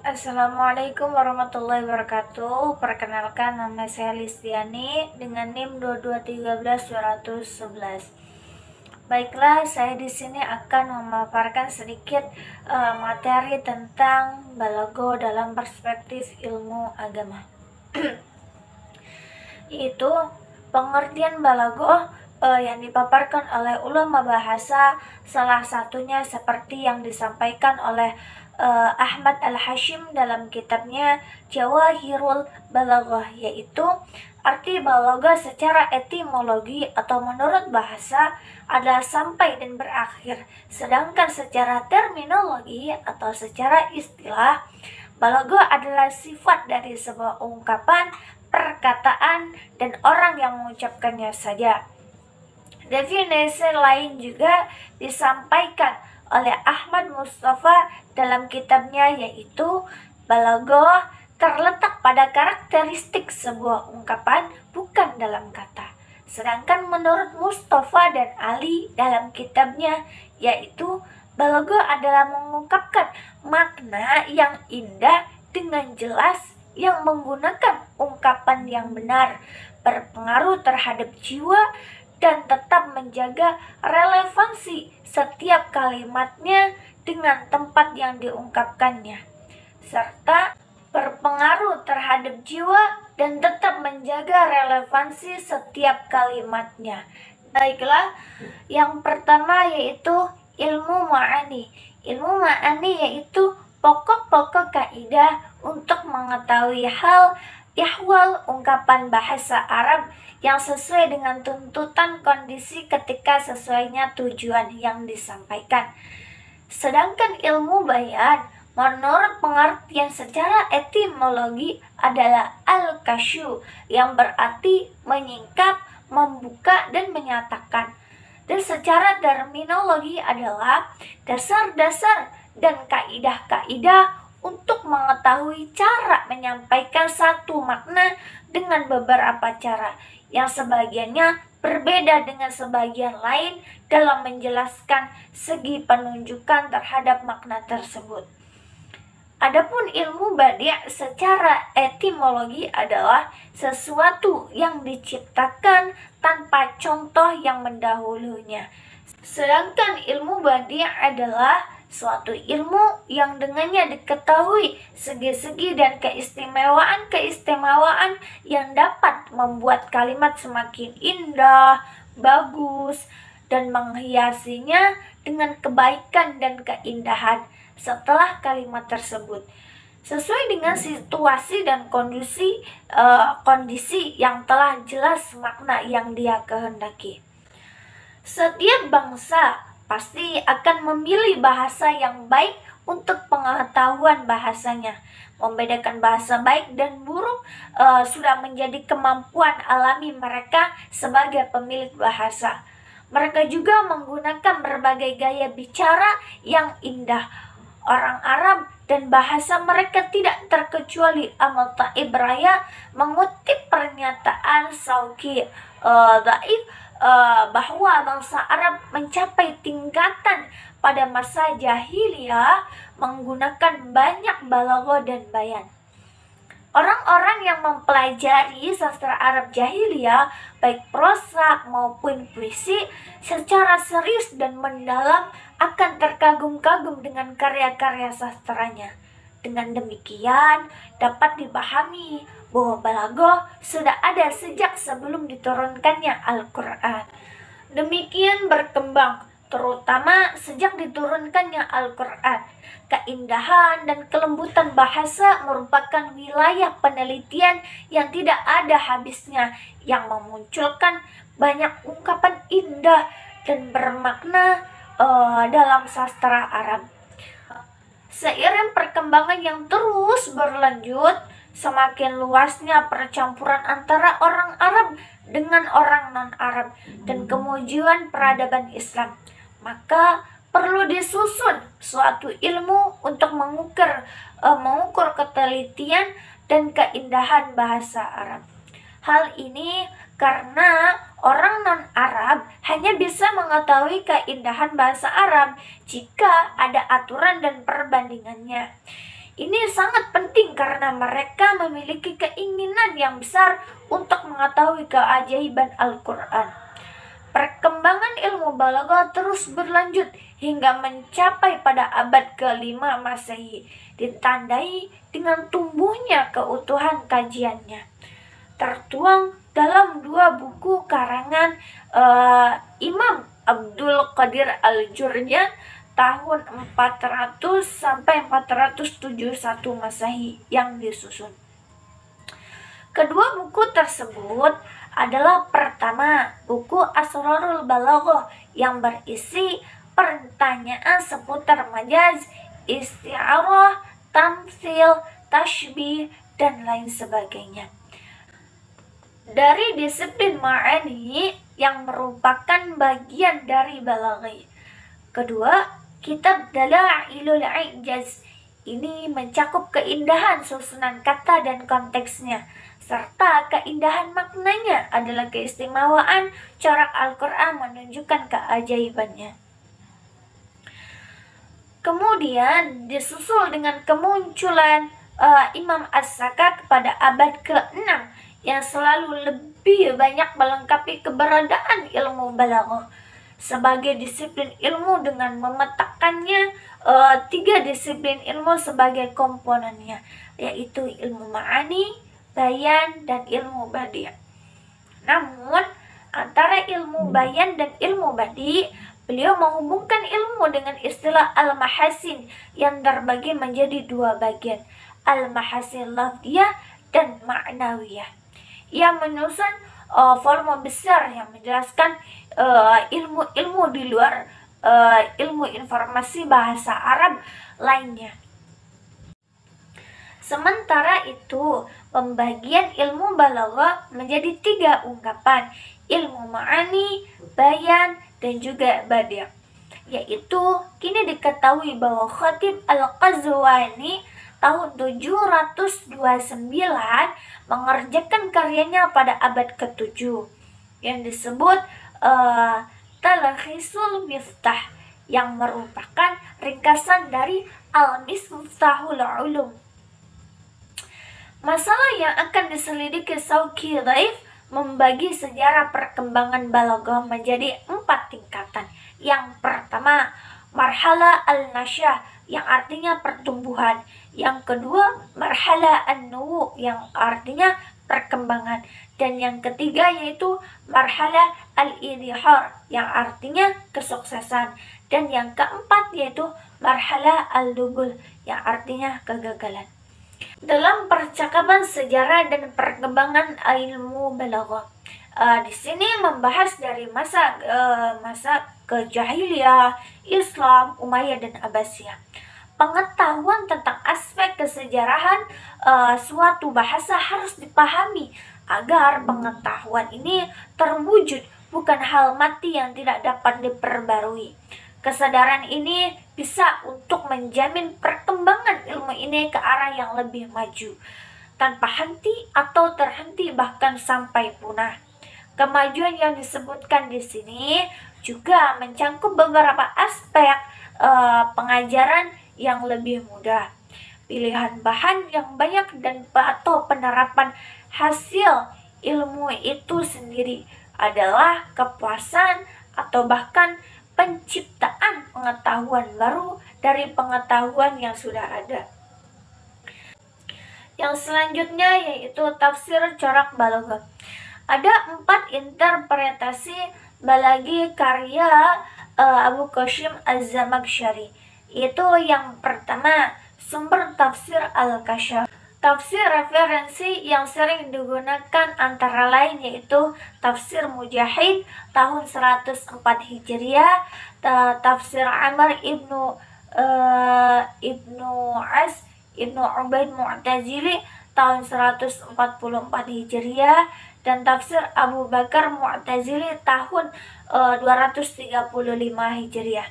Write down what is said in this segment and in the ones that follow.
Assalamualaikum warahmatullahi wabarakatuh. Perkenalkan, nama saya Listiani dengan NIM 2213211. Baiklah, saya di sini akan memaparkan sedikit materi tentang balago dalam perspektif ilmu agama. Yaitu pengertian balago yang dipaparkan oleh ulama bahasa, salah satunya seperti yang disampaikan oleh Ahmad Al-Hashim dalam kitabnya Jawahirul Balaghah, yaitu arti balaghah secara etimologi atau menurut bahasa adalah sampai dan berakhir, sedangkan secara terminologi atau secara istilah balaghah adalah sifat dari sebuah ungkapan, perkataan, dan orang yang mengucapkannya saja. Definisi lain juga disampaikan oleh Ahmad Mustafa dalam kitabnya, yaitu balaghah terletak pada karakteristik sebuah ungkapan, bukan dalam kata. Sedangkan menurut Mustafa dan Ali dalam kitabnya, yaitu balaghah adalah mengungkapkan makna yang indah dengan jelas yang menggunakan ungkapan yang benar, berpengaruh terhadap jiwa, dan tetap menjaga relevansi setiap kalimatnya dengan tempat yang diungkapkannya, serta berpengaruh terhadap jiwa dan tetap menjaga relevansi setiap kalimatnya. Baiklah, yang pertama yaitu ilmu ma'ani. Ilmu ma'ani yaitu pokok-pokok kaidah untuk mengetahui hal ihwal ungkapan bahasa Arab yang sesuai dengan tuntutan kondisi ketika sesuainya tujuan yang disampaikan. Sedangkan ilmu bayan menurut pengertian secara etimologi adalah al-kasyu, yang berarti menyingkap, membuka, dan menyatakan. Dan secara terminologi adalah dasar-dasar dan kaidah-kaidah untuk mengetahui cara menyampaikan satu makna dengan beberapa cara, yang sebagiannya berbeda dengan sebagian lain dalam menjelaskan segi penunjukan terhadap makna tersebut. Adapun ilmu badi' secara etimologi adalah sesuatu yang diciptakan tanpa contoh yang mendahulunya. Sedangkan ilmu badi' adalah suatu ilmu yang dengannya diketahui segi-segi dan keistimewaan-keistimewaan yang dapat membuat kalimat semakin indah, bagus, dan menghiasinya dengan kebaikan dan keindahan setelah kalimat tersebut, sesuai dengan situasi dan kondisi yang telah jelas makna yang dia kehendaki. Setiap bangsa pasti akan memilih bahasa yang baik untuk pengetahuan bahasanya. Membedakan bahasa baik dan buruk sudah menjadi kemampuan alami mereka sebagai pemilik bahasa. Mereka juga menggunakan berbagai gaya bicara yang indah. Orang Arab dan bahasa mereka tidak terkecuali Amal Ibraya mengutip pernyataan Sauki Dhaif bahwa bangsa Arab mencapai tingkatan pada masa jahiliyah menggunakan banyak balaghah dan bayan. Orang-orang yang mempelajari sastra Arab jahiliyah, baik prosa maupun puisi, secara serius dan mendalam akan terkagum-kagum dengan karya-karya sastranya. Dengan demikian, dapat dipahami bahwa balaghah sudah ada sejak sebelum diturunkannya Al-Quran. Demikian berkembang, terutama sejak diturunkannya Al-Quran. Keindahan dan kelembutan bahasa merupakan wilayah penelitian yang tidak ada habisnya, yang memunculkan banyak ungkapan indah dan bermakna dalam sastra Arab. Seiring perkembangan yang terus berlanjut, semakin luasnya percampuran antara orang Arab dengan orang non-Arab dan kemajuan peradaban Islam, maka perlu disusun suatu ilmu untuk mengukur ketelitian dan keindahan bahasa Arab. Hal ini karena orang non-Arab hanya bisa mengetahui keindahan bahasa Arab jika ada aturan dan perbandingannya. Ini sangat penting karena mereka memiliki keinginan yang besar untuk mengetahui keajaiban Al-Quran. Perkembangan ilmu balaghah terus berlanjut hingga mencapai pada abad ke-5 Masehi, ditandai dengan tumbuhnya keutuhan kajiannya. Tertuang dalam 2 buku karangan Imam Abdul Qadir Al-Jurjan tahun 400 sampai 471 Masehi yang disusun. Kedua buku tersebut adalah pertama, buku Asrarul Balaghah yang berisi pertanyaan seputar majaz, isti'arah, tamtsil, tashbih, dan lain sebagainya. Dari disiplin ma'ani yang merupakan bagian dari balaghah. Kedua, kitab Dalailul Ijaz. Ini mencakup keindahan susunan kata dan konteksnya, serta keindahan maknanya adalah keistimewaan corak Al-Quran menunjukkan keajaibannya. Kemudian disusul dengan kemunculan Imam As-Sakak pada abad ke-6 yang selalu lebih banyak melengkapi keberadaan ilmu balaghah sebagai disiplin ilmu dengan memetakannya 3 disiplin ilmu sebagai komponennya, yaitu ilmu ma'ani, bayan, dan ilmu badi'. Namun antara ilmu bayan dan ilmu badi', beliau menghubungkan ilmu dengan istilah al-mahasin yang terbagi menjadi 2 bagian, al-mahasin lafdiyah dan ma'nawiyah, yang menyusun volume besar yang menjelaskan ilmu-ilmu di luar ilmu informasi bahasa Arab lainnya. Sementara itu, pembagian ilmu balaghah menjadi 3 ungkapan, ilmu ma'ani, bayan, dan juga badi'. Yaitu, kini diketahui bahwa Khatib Al-Qazwini tahun 729 mengerjakan karyanya pada abad ke-7 yang disebut Talkhisul Miftah, yang merupakan ringkasan dari Al-Miftahul Ulum. Masalah yang akan diselidiki Shawki Dhaif membagi sejarah perkembangan balaghah menjadi 4 tingkatan. Yang pertama, marhala al-nasyah yang artinya pertumbuhan. Yang kedua, marhala an-nuwu yang artinya perkembangan. Dan yang ketiga yaitu marhala al-idhihar yang artinya kesuksesan. Dan yang keempat yaitu marhala al-dubul yang artinya kegagalan. Dalam percakapan sejarah dan perkembangan ilmu balaghah, di sini membahas dari masa kejahiliyah, Islam, Umayyah, dan Abbasiyah. Pengetahuan tentang aspek kesejarahan suatu bahasa harus dipahami agar pengetahuan ini terwujud, bukan hal mati yang tidak dapat diperbarui. Kesadaran ini bisa untuk menjamin perkembangan ilmu ini ke arah yang lebih maju, tanpa henti atau terhenti bahkan sampai punah. Kemajuan yang disebutkan di sini juga mencangkup beberapa aspek pengajaran yang lebih mudah, pilihan bahan yang banyak, dan atau penerapan hasil ilmu itu sendiri adalah kepuasan atau bahkan penciptaan pengetahuan baru dari pengetahuan yang sudah ada. Yang selanjutnya yaitu tafsir corak balaghah. Ada 4 interpretasi balaghi karya Abu Qasim Az-Zamakhsyari. Itu yang pertama, sumber tafsir Al-Kasyaf. Tafsir referensi yang sering digunakan antara lain yaitu tafsir Mujahid tahun 104 Hijriah, tafsir Amr ibnu As ibnu Ubaid Mu'tazili tahun 144 Hijriah, dan tafsir Abu Bakar Mu'tazili tahun 235 Hijriah.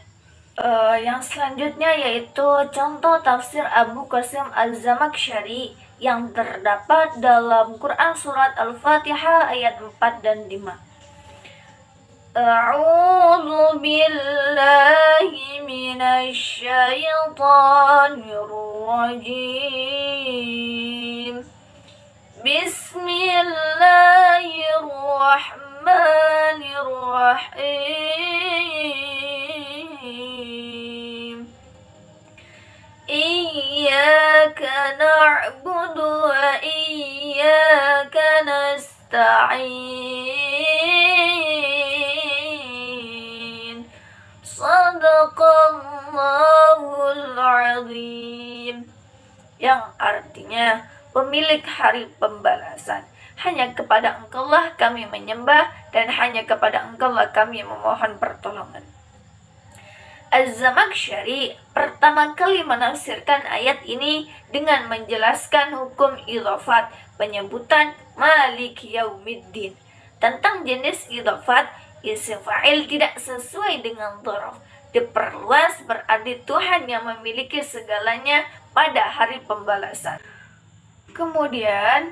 Yang selanjutnya yaitu contoh tafsir Abu Qasim Az-Zamakhsyari yang terdapat dalam Quran Surat Al-Fatihah ayat 4 dan 5. A'udzu billahi minasy syaithanir rajim. Bismillahirrahmanirrahim. Iyyaka na'budu wa iyyaka nasta'in. Shadaqallahul azim. Yang artinya pemilik hari pembalasan. Hanya kepada Engkaulah kami menyembah dan hanya kepada Engkaulah kami memohon pertolongan. Az-Zamakhsyari pertama kali menafsirkan ayat ini dengan menjelaskan hukum idhofat, penyebutan Malik Yaumiddin. Tentang jenis idhofat, isim fa'il tidak sesuai dengan dzaraf. Diperluas berarti Tuhan yang memiliki segalanya pada hari pembalasan. Kemudian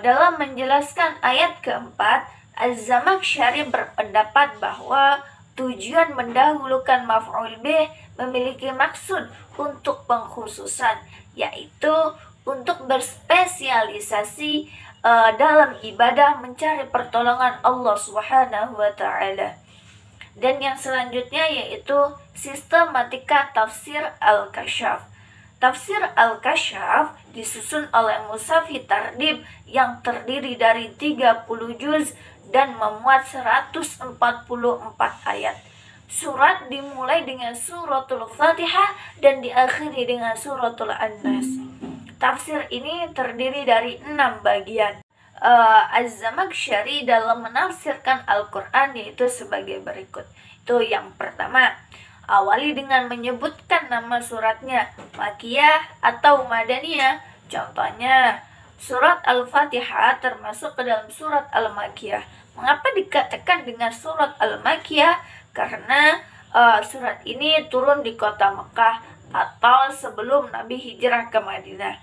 dalam menjelaskan ayat keempat, Az-Zamakhsyari berpendapat bahwa tujuan mendahulukan maf'ul bih memiliki maksud untuk pengkhususan, yaitu untuk berspesialisasi dalam ibadah mencari pertolongan Allah Subhanahu wa taala. Dan yang selanjutnya yaitu sistematika tafsir Al-Kasyaf. Tafsir Al-Kasyaf disusun oleh Musafi Tardib yang terdiri dari 30 juz dan memuat 144 ayat. Surat dimulai dengan suratul Fatihah dan diakhiri dengan suratul An-Nas. Tafsir ini terdiri dari 6 bagian. Az-Zamakhsyari dalam menafsirkan Al-Quran yaitu sebagai berikut. Itu yang pertama, awali dengan menyebutkan nama suratnya, Makkiyah atau Madaniyah. Contohnya, surat Al-Fatihah termasuk ke dalam surat Al-Makkiyah. Mengapa dikatakan dengan surat Al-Makkiyah? Karena surat ini turun di kota Mekah atau sebelum Nabi hijrah ke Madinah.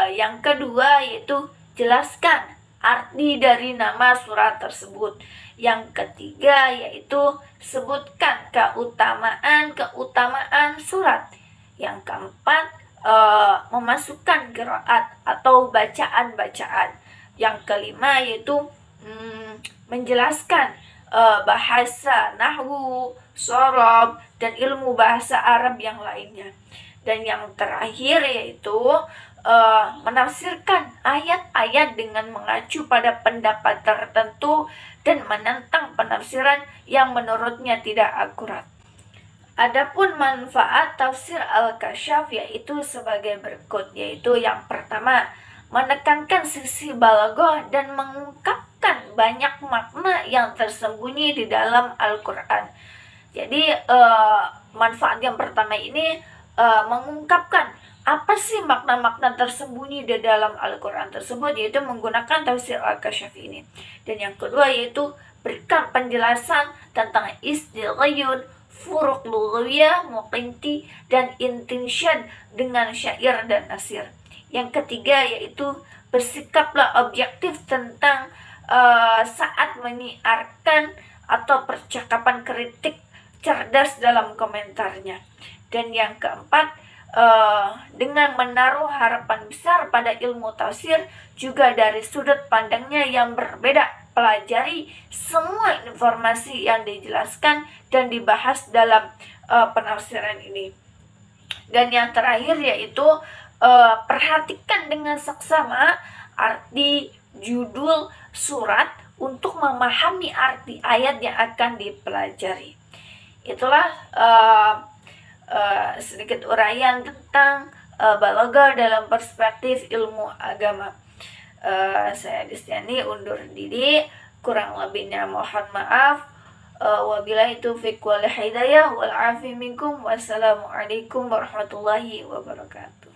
Yang kedua yaitu jelaskan arti dari nama surat tersebut. Yang ketiga yaitu sebutkan keutamaan surat. Yang keempat memasukkan qiraat atau bacaan-bacaan. Yang kelima yaitu menjelaskan bahasa nahwu, shorab, dan ilmu bahasa Arab yang lainnya. Dan yang terakhir yaitu menafsirkan ayat-ayat dengan mengacu pada pendapat tertentu dan menentang penafsiran yang menurutnya tidak akurat. Adapun manfaat tafsir Al-Kasyaf yaitu sebagai berikut, yaitu yang pertama, menekankan sisi balaghah dan mengungkapkan banyak makna yang tersembunyi di dalam Al-Quran. Jadi manfaat yang pertama ini mengungkapkan apa sih makna-makna tersembunyi di dalam Al-Quran tersebut, yaitu menggunakan tafsir Al-Kasyaf ini. Dan yang kedua yaitu berikan penjelasan tentang istighayyun, furuq lughawiyah, muqinti, dan intinsyad dengan syair dan nasir. Yang ketiga yaitu bersikaplah objektif tentang saat menyiarkan atau percakapan kritik cerdas dalam komentarnya. Dan yang keempat, dengan menaruh harapan besar pada ilmu tafsir juga dari sudut pandangnya yang berbeda. Pelajari semua informasi yang dijelaskan dan dibahas dalam penafsiran ini. Dan yang terakhir yaitu perhatikan dengan seksama arti judul surat untuk memahami arti ayat yang akan dipelajari. Itulah sedikit uraian tentang balaghah dalam perspektif ilmu agama. Saya Distiani undur diri, kurang lebihnya mohon maaf. Wabillahi taufiq wal hidayah wal afi minkum. Wassalamualaikum warahmatullahi wabarakatuh.